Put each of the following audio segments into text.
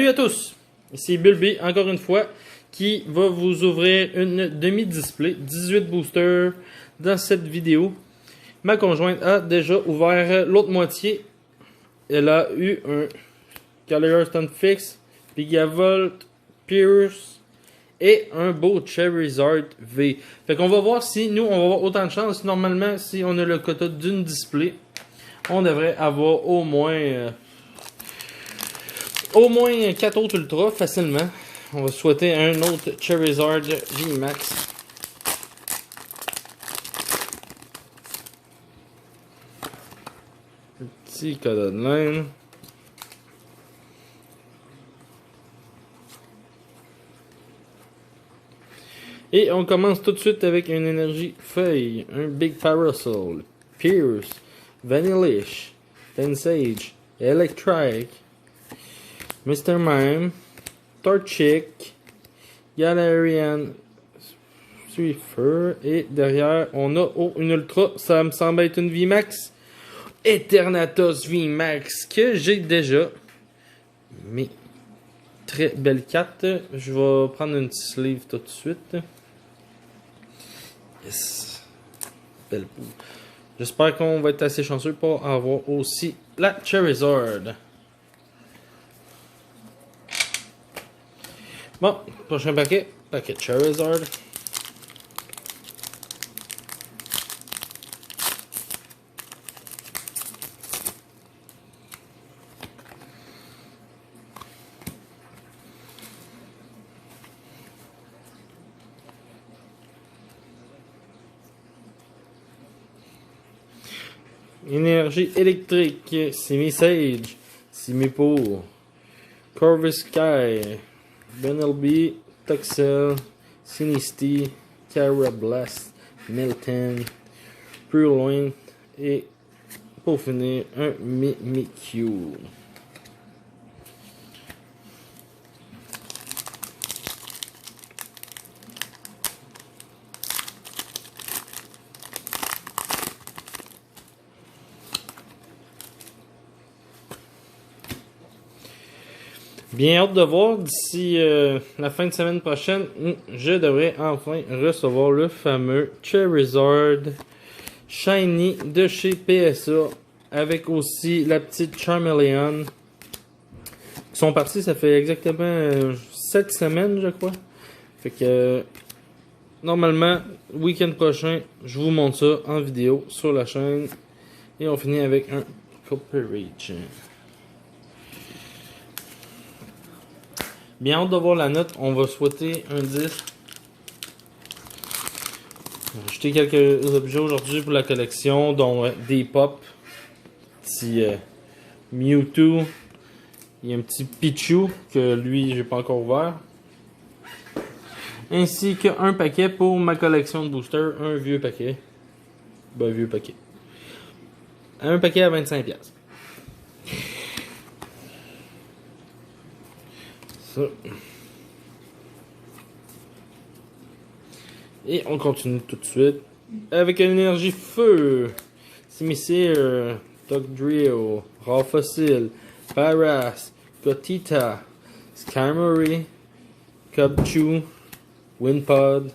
Salut à tous, ici Bulby encore une fois qui va vous ouvrir une demi-display 18 boosters dans cette vidéo. Ma conjointe a déjà ouvert l'autre moitié. Elle a eu un Gallagher Stunfisk, Gigavolt, Pierce et un beau Charizard V. Fait qu'on va voir si nous on va avoir autant de chance. Normalement, si on a le quota d'une display, on devrait avoir au moins 4 autres Ultra facilement. On va souhaiter un autre Charizard VMAX. Petit code line. Et on commence tout de suite avec une énergie feuille, un Big Parasol, Pierce, Vanillish, Tensage, Electric, Mr. Mime, Torchic, Galarian Swiffer, et derrière on a une Ultra, ça me semble être une VMAX, Eternatus VMAX, que j'ai déjà, mais très belle carte. Je vais prendre une petite sleeve tout de suite. Yes. Belle poule. J'espère qu'on va être assez chanceux pour avoir aussi la Charizard. Bon, prochain paquet Charizard. Énergie électrique, Simisage, Simipour, Corvisquire, Benelby, Toxel, Sinistea, Carablast, Milton, Purloin et pour finir un Mimikyu. Bien hâte de voir d'ici la fin de semaine prochaine, je devrais enfin recevoir le fameux Charizard Shiny de chez PSA avec aussi la petite Charmeleon. Ils sont partis, ça fait exactement 7 semaines je crois. Fait que normalement, week-end prochain, je vous montre ça en vidéo sur la chaîne. Et on finit avec un Copper Reach. Bien hâte de voir la note. On va souhaiter un 10. J'ai acheté quelques objets aujourd'hui pour la collection, dont des pop. Petit Mewtwo. Il y a un petit Pichu que lui, j'ai pas encore ouvert. Ainsi qu'un paquet pour ma collection de boosters. Un vieux paquet. Ben, vieux paquet. Un paquet à 25$. Ça. Et on continue tout de suite avec une énergie feu. Simisir, Dugtrio, Raw Fossil, Paras, Gotita, Skarmory, Cubchoo, Winpod,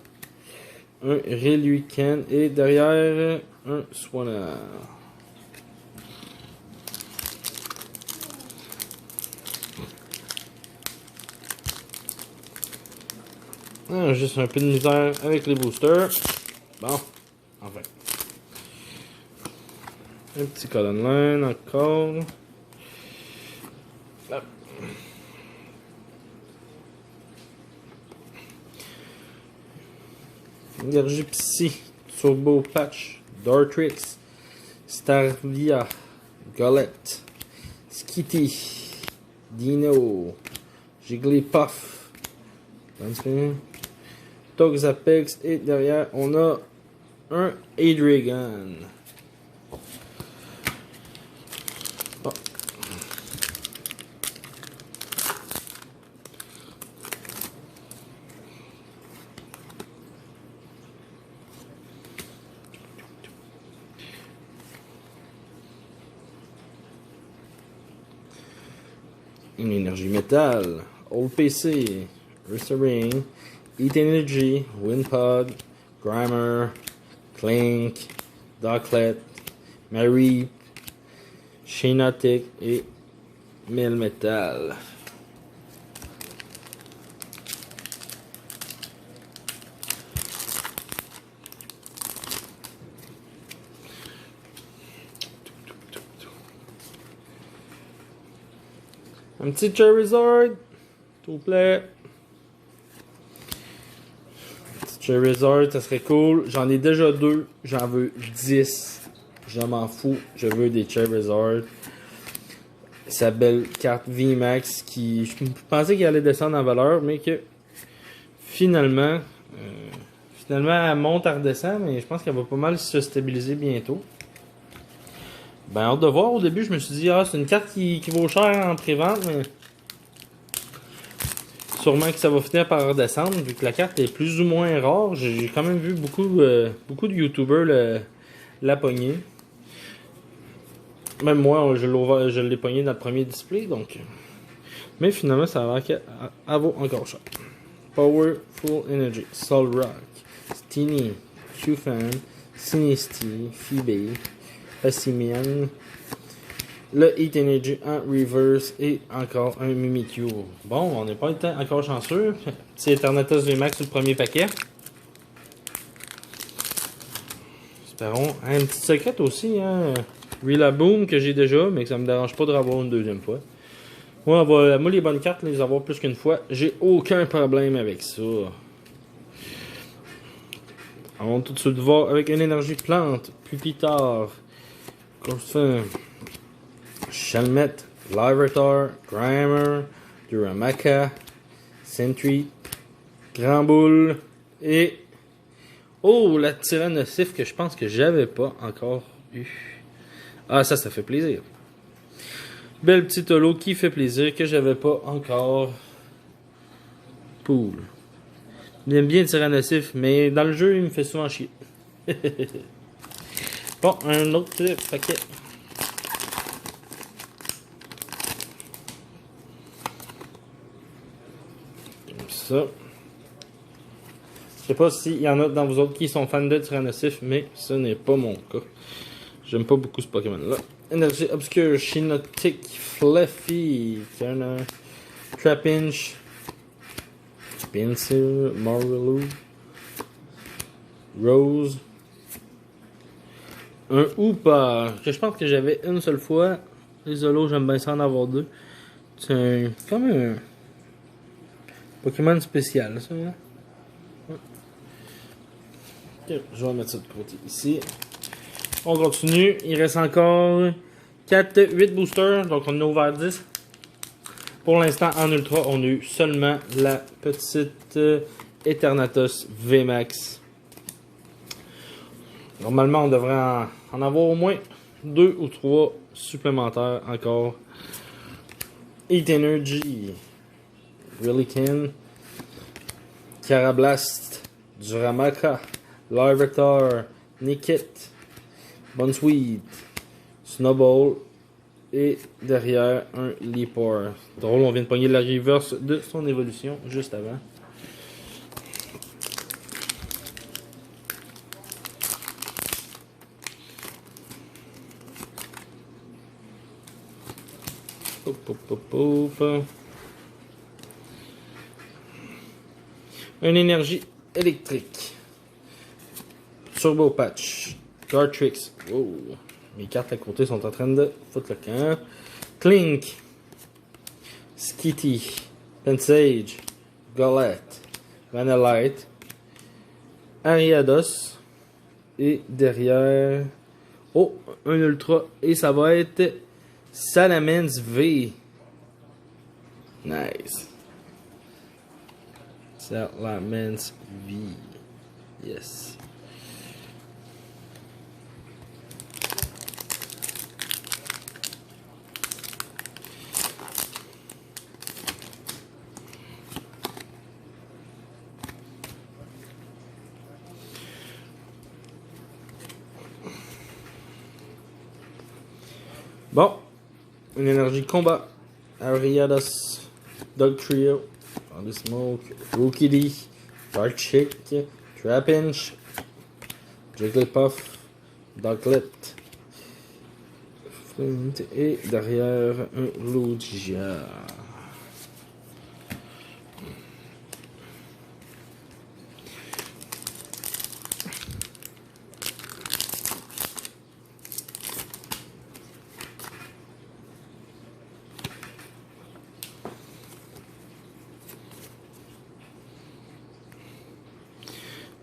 un Relicann et derrière un Swanna. Ah, juste un peu de misère avec les boosters. Bon, enfin. Un petit colon line encore. Hop. Énergie Psy, Turbo Patch, Dartrix, Starvia, Golett, Skitty, Dino, Jigglypuff, Toxapex et derrière on a un Adrigan. Bon. une énergie métal, Old PC, Restoring, Heat Energy, Windpod, Grimer, Clink, Docklet, Mareep, Shinotic et Melmetal. Un petit Charizard, s'il vous plaît. Un petit Charizard, ça serait cool. J'en ai déjà 2, j'en veux 10. Je m'en fous, je veux des Charizard. Sa belle carte VMAX qui, je pensais qu'elle allait descendre en valeur, mais que finalement, elle monte, elle redescend, mais je pense qu'elle va pas mal se stabiliser bientôt. Ben, hâte de voir. Au début, je me suis dit, c'est une carte qui vaut cher en pré-vente, mais sûrement que ça va finir par redescendre, vu que la carte est plus ou moins rare. J'ai quand même vu beaucoup de YouTubers la pogner. Même moi, je l'ai pogné dans le premier display, donc. Mais finalement, ça a l'air qu'elle vaut encore cher. Powerful Energy, Soul Rock, Steenie, Q-Fan, Sinisty, Phoebe, Passimian, le Heat Energy en reverse et encore un Mimikyu. Bon, on n'est pas encore chanceux. C'est Eternatus VMAX sur le premier paquet. Espérons. Un petit secret aussi, hein. Rillaboom que j'ai déjà, mais que ça me dérange pas de revoir une deuxième fois. Moi, les bonnes cartes, les avoir plus qu'une fois, j'ai aucun problème avec ça. On va tout de suite voir avec une énergie plante, plus tard. Corfin, Shelmet, Larvitar, Grimer, Duramaka, Sentry, Grand Boule et... Oh, la Tyrannosif que je pense que j'avais pas encore eu. Ah, ça fait plaisir. Belle petite holo qui fait plaisir, que j'avais pas encore. Pool. J'aime bien Tyrannosif, mais dans le jeu, il me fait souvent chier. Bon, un autre paquet. Comme ça. Je sais pas s'il y en a dans vous autres qui sont fans de Tyrannosif, mais ce n'est pas mon cas. J'aime pas beaucoup ce Pokémon-là. Énergie obscure, Shinotic, Fluffy, Turner, Trapinch, Pinsir, Marlou, Rose, un Hoopa, que je pense que j'avais une seule fois. Les Zolos, j'aime bien ça en avoir deux. C'est comme un Pokémon spécial, ça. Hein? Okay, je vais mettre ça de côté ici. On continue. Il reste encore 8 boosters. Donc on a ouvert 10. Pour l'instant, en ultra, on a eu seulement la petite Eternatus VMAX. Normalement, on devrait en avoir au moins 2 ou 3 supplémentaires encore. Heat Energy, Relican, Carablast, Duramaka, Larvitar, Nickit, Bunsweet, Snowball et derrière un Leapor. Drôle, on vient de pogner la reverse de son évolution juste avant. Une énergie électrique. Turbo Patch. Gartrix. Wow. Mes cartes à côté sont en train de foutre le camp. Clink. Skitty. Pensage. Golette. Vanillite. Ariados. Et derrière... Oh, un ultra. Et ça va être Salamence V. Nice. Salamence V. Yes. Bon. Une énergie combat. Ariados, Dog Trio, Holy Smoke, Rookie D, Dark Chick, Trapinch, Jigglypuff, Ducklet, Flint et derrière un Lugia.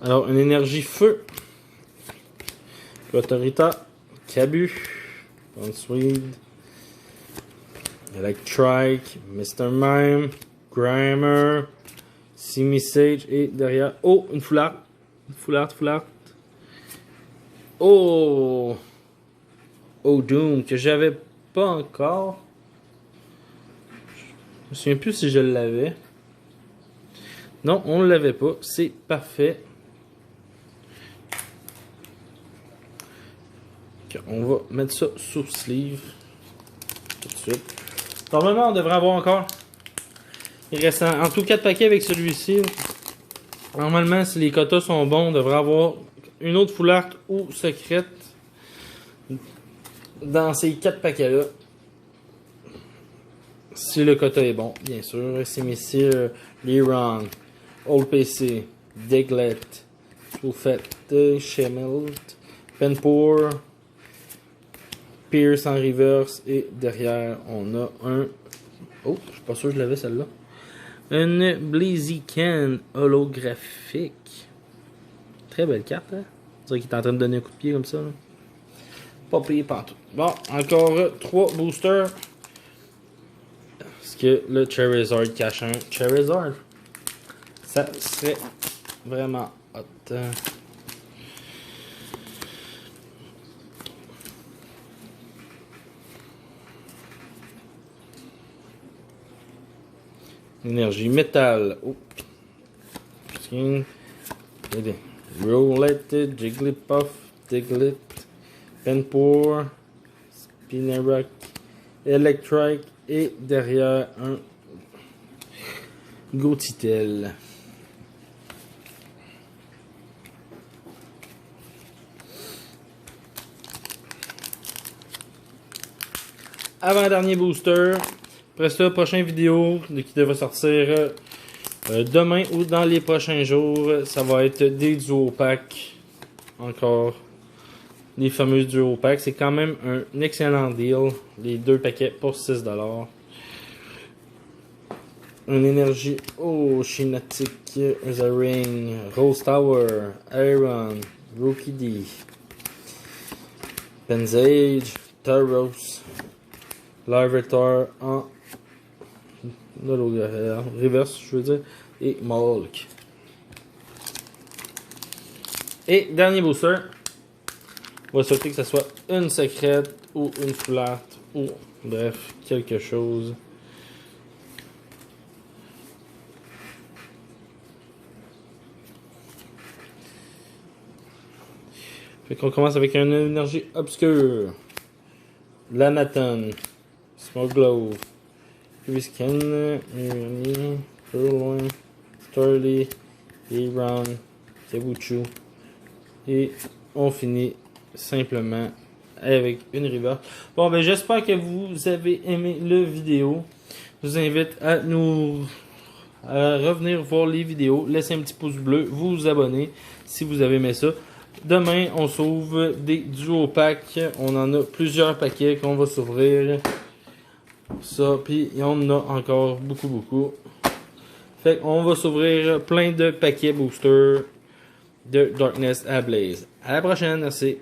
Alors, une énergie feu. Autorita, Kabu, Bonsweed, Electrike, Mr. Mime, Grimer, Simisage et derrière. Oh, une foulard. Foulard. Oh! Oh, Doom, que j'avais pas encore. Je me souviens plus si je l'avais. Non, on ne l'avait pas. C'est parfait. On va mettre ça sous sleeve tout de suite. Normalement, on devrait avoir encore. Il reste en tout 4 paquets avec celui-ci. Normalement, si les quotas sont bons, on devrait avoir une autre foulard ou secrète dans ces 4 paquets-là. Si le quota est bon, bien sûr. C'est messieurs Liron, Old PC, Diglett, Swoufette, Shemelt, Penpour, Pierce en reverse et derrière on a un. Oh, je suis pas sûr que je l'avais celle-là. Une Blaziken holographique. Très belle carte, hein? On dirait qu'il est en train de donner un coup de pied comme ça. Là. Pas payé partout. Bon, encore 3 boosters. Est-ce que le Charizard cache un Charizard? Ça serait vraiment hot. Énergie métal. Oh. Roulette, Jigglypuff, Diglett, Penpour, Spinarak, Electrike et derrière un Gotitel. Avant-dernier booster. Après ça, prochaine vidéo qui devrait sortir demain ou dans les prochains jours. Ça va être des duo packs. Encore les fameux duo packs. C'est quand même un excellent deal. Les 2 paquets pour 6$. Une énergie Shiinotic, Ring, Rose Tower, Iron, Rookie D, Penzage, Tauros, Larvitar en reverse, je veux dire, et Molk. Et dernier booster, on va souhaiter que ce soit une secrète ou une flotte ou bref, quelque chose. Fait qu'on commence avec une énergie obscure. Lanaton, Smoglow, Viscan, Mirani, Purloin, Starly, Iron, Kabuchu. Et on finit simplement avec une river. Bon, ben j'espère que vous avez aimé la vidéo. Je vous invite à revenir voir les vidéos. Laissez un petit pouce bleu, vous abonner si vous avez aimé ça. Demain, on s'ouvre des duo packs. On en a plusieurs paquets qu'on va s'ouvrir. Ça, puis il y en a encore beaucoup. Fait qu'on va s'ouvrir plein de paquets boosters de Darkness Ablaze. À la prochaine, merci.